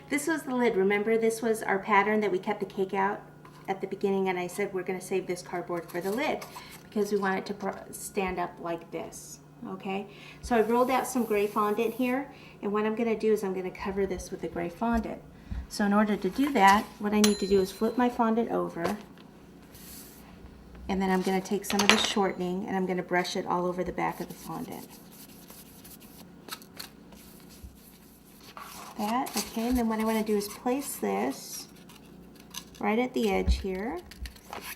This was the lid. Remember, this was our pattern that we cut the cake out at the beginning, and I said we're going to save this cardboard for the lid because we want it to stand up like this. Okay, so I rolled out some gray fondant here, and what I'm going to do is I'm going to cover this with the gray fondant. So in order to do that, what I need to do is flip my fondant over, and then I'm going to take some of the shortening and I'm going to brush it all over the back of the fondant. That, okay, and then what I want to do is place this right at the edge here.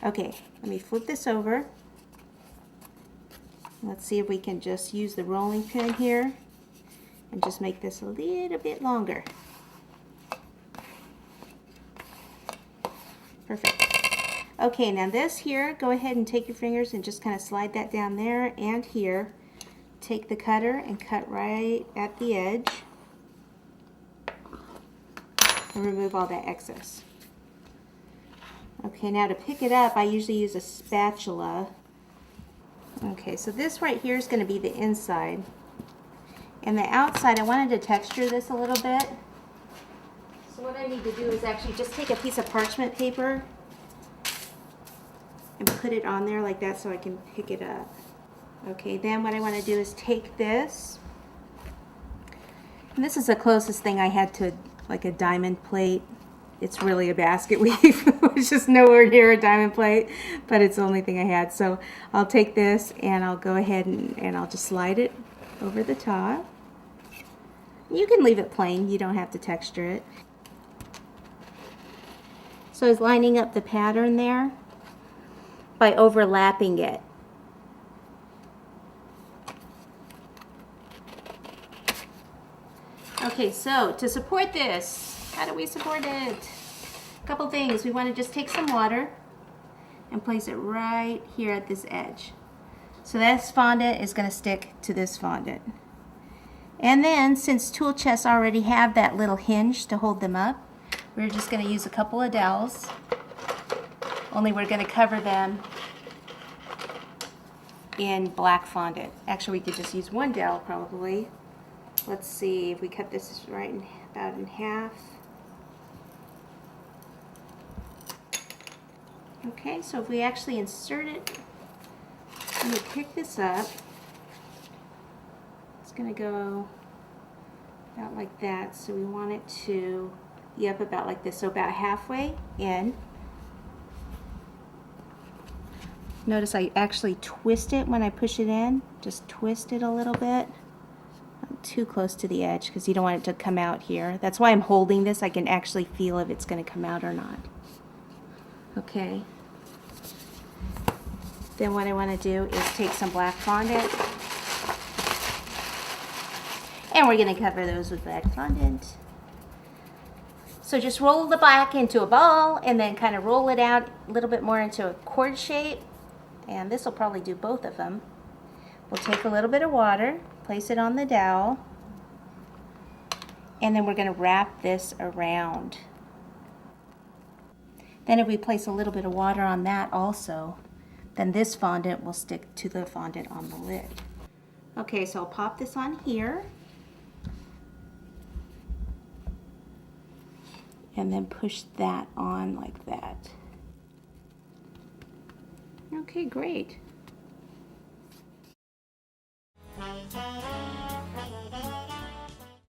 Okay, let me flip this over. Let's see if we can just use the rolling pin here and just make this a little bit longer. Perfect. Okay, now this here, go ahead and take your fingers and just kind of slide that down there and here. Take the cutter and cut right at the edge and remove all that excess. Okay, now to pick it up, I usually use a spatula. Okay, so this right here is going to be the inside. And the outside, I wanted to texture this a little bit. So what I need to do is actually just take a piece of parchment paper and put it on there like that so I can pick it up. Okay, then what I want to do is take this. And this is the closest thing I had to like a diamond plate. It's really a basket weave. It's just nowhere near a diamond plate, but it's the only thing I had. So I'll take this and I'll go ahead and I'll just slide it over the top. You can leave it plain, you don't have to texture it. So I was lining up the pattern there by overlapping it. Okay, so to support this, how do we support it? A couple things. We want to just take some water and place it right here at this edge. So this fondant is going to stick to this fondant. And then, since tool chests already have that little hinge to hold them up, we're just going to use a couple of dowels. Only we're going to cover them in black fondant. Actually, we could just use one dowel probably. Let's see if we cut this right about in half. Okay, so if we actually insert it, I'm going to pick this up. It's going to go about like that. So we want it to be up about like this, so about halfway in. Notice I actually twist it when I push it in. Just twist it a little bit. Not too close to the edge because you don't want it to come out here. That's why I'm holding this. I can actually feel if it's going to come out or not. Okay. Then what I want to do is take some black fondant. And we're going to cover those with black fondant. So just roll the black into a ball and then kind of roll it out a little bit more into a cord shape. And this will probably do both of them. We'll take a little bit of water, place it on the dowel, and then we're going to wrap this around. Then if we place a little bit of water on that also, then this fondant will stick to the fondant on the lid. Okay, so I'll pop this on here. And then push that on like that. Okay, great.